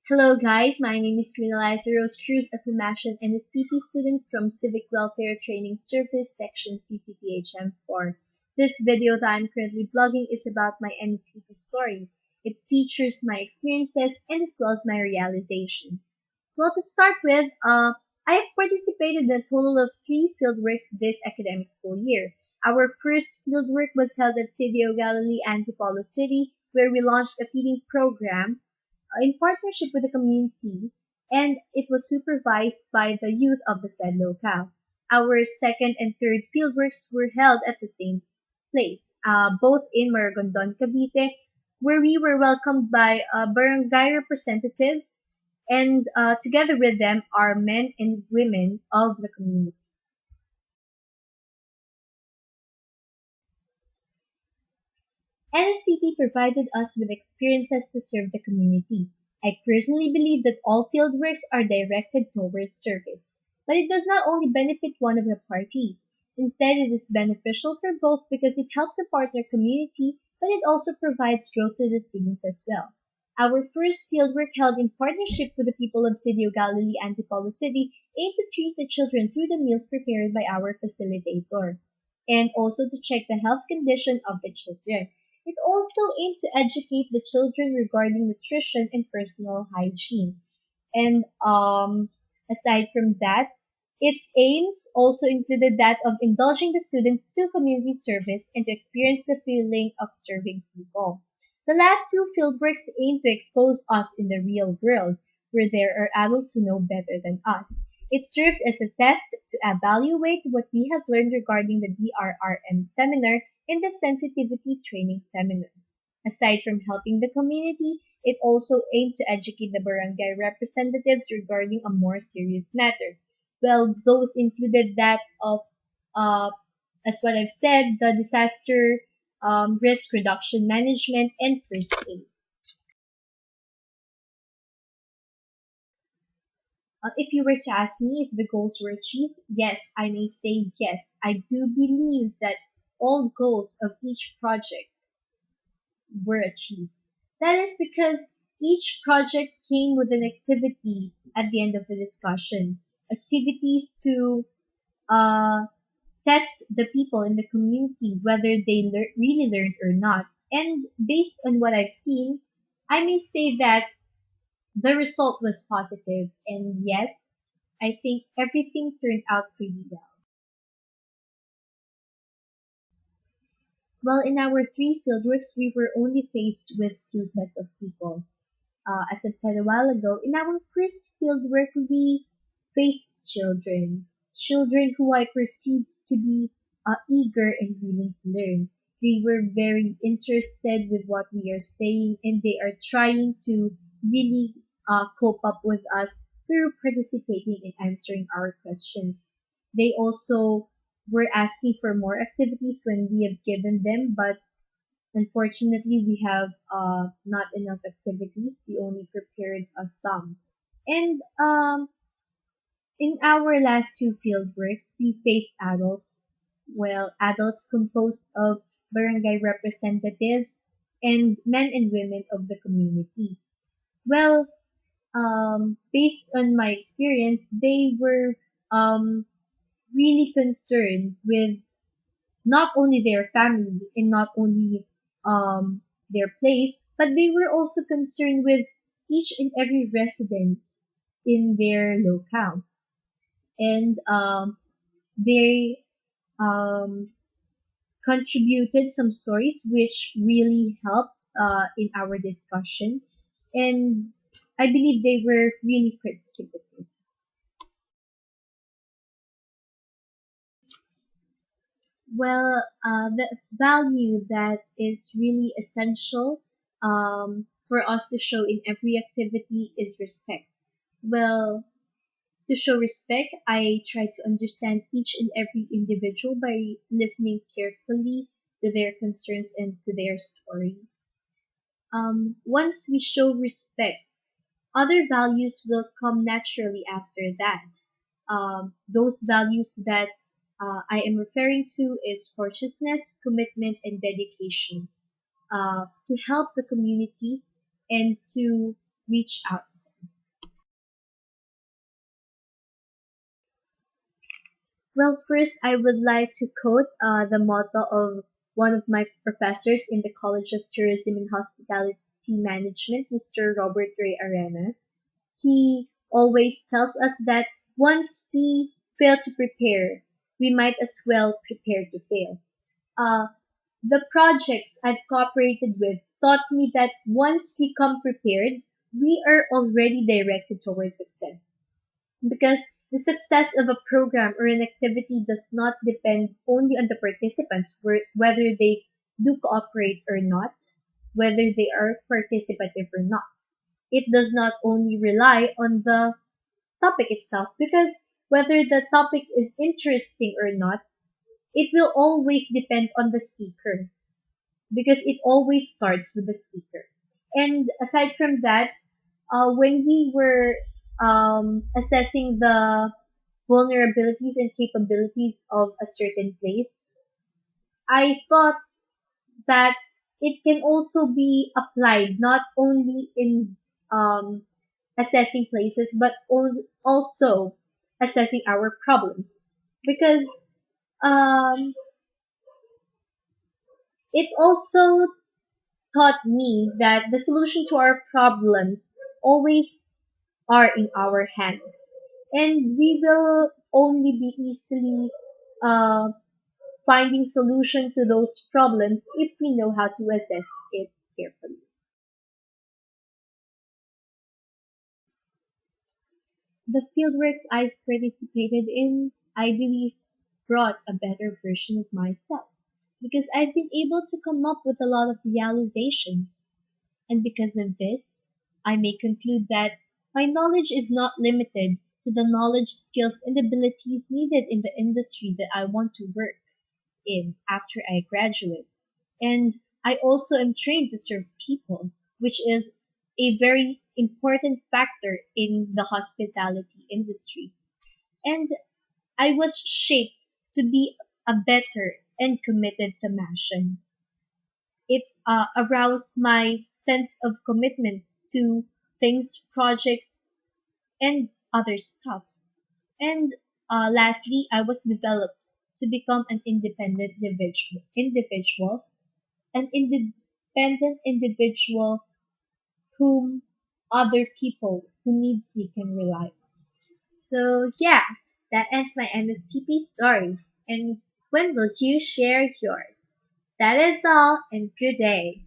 Hello guys, my name is QueencruZ, a Commassion and a CP student from Civic Welfare Training Service Section CCTHM4. This video that I'm currently blogging is about my NSTP story. It features my experiences and as well as my realizations. Well, to start with, I have participated in a total of 3 fieldworks this academic school year. Our first fieldwork was held at City of Galilee, Antipolo City, where we launched a feeding program in partnership with the community, and it was supervised by the youth of the said locale. Our second and third fieldworks were held at the same place, both in Maragondon, Cavite, where we were welcomed by barangay representatives, and together with them are men and women of the community. NSTP provided us with experiences to serve the community. I personally believe that all fieldworks are directed towards service, but it does not only benefit one of the parties. Instead, it is beneficial for both because it helps the partner community, but it also provides growth to the students as well. Our first fieldwork held in partnership with the people of City of Galilee, Antipolo City, aimed to treat the children through the meals prepared by our facilitator, and also to check the health condition of the children. It also aimed to educate the children regarding nutrition and personal hygiene. And aside from that, its aims also included that of indulging the students to community service and to experience the feeling of serving people. The last 2 fieldworks aim to expose us in the real world, where there are adults who know better than us. It served as a test to evaluate what we have learned regarding the DRRM seminar in the sensitivity training seminar. Aside from helping the community, it also aimed to educate the barangay representatives regarding a more serious matter. Well, those included that of, uh, as what I've said, the disaster risk reduction management and first aid. If you were to ask me if the goals were achieved, yes, I may say yes. I do believe that all goals of each project were achieved. That is because each project came with an activity at the end of the discussion. Activities to uh, test the people in the community whether they really learned or not. And based on what I've seen, I may say that the result was positive. And yes, I think everything turned out pretty well. Well, in our 3 fieldworks, we were only faced with 2 sets of people. As I've said a while ago, in our first fieldwork, we faced children. Children who I perceived to be eager and willing to learn. They were very interested with what we are saying, and they are trying to really cope up with us through participating in answering our questions. They also were asking for more activities when we have given them, but unfortunately, we have not enough activities. We only prepared some. And in our last 2 fieldworks, we faced adults. Well, adults composed of barangay representatives and men and women of the community. Well, based on my experience, they were really concerned with not only their family and not only their place, but they were also concerned with each and every resident in their locale. And they um, contributed some stories which really helped in our discussion. And I believe they were really participative. Well, the value that is really essential for us to show in every activity is respect. Well, to show respect, I try to understand each and every individual by listening carefully to their concerns and to their stories. Once we show respect, other values will come naturally after that. Those values that I am referring to is courteousness, commitment, and dedication to help the communities and to reach out to them. Well, first, I would like to quote the motto of one of my professors in the College of Tourism and Hospitality Management, Mr. Robert Ray Arenas. He always tells us that once we fail to prepare, we might as well prepare to fail. Uh, the projects I've cooperated with taught me that once we come prepared, we are already directed towards success. Because the success of a program or an activity does not depend only on the participants, whether they do cooperate or not, whether they are participative or not. It does not only rely on the topic itself, because whether the topic is interesting or not, it will always depend on the speaker, because it always starts with the speaker. And aside from that, when we were assessing the vulnerabilities and capabilities of a certain place, I thought that it can also be applied not only in um, assessing places, but also assessing our problems. Because um, it also taught me that the solution to our problems always are in our hands. And we will only be easily uh, finding solution to those problems if we know how to assess it carefully. The fieldworks I've participated in, I believe, brought a better version of myself, because I've been able to come up with a lot of realizations. And because of this, I may conclude that my knowledge is not limited to the knowledge, skills, and abilities needed in the industry that I want to work in after I graduate. And I also am trained to serve people, which is a very important factor in the hospitality industry. And I was shaped to be a better and committed Tamashan. It aroused my sense of commitment to things, projects, and other stuffs. And lastly, I was developed to become an an independent individual whom other people who needs me can rely on. So yeah, that ends my NSTP story. And when will you share yours? That is all, and good day.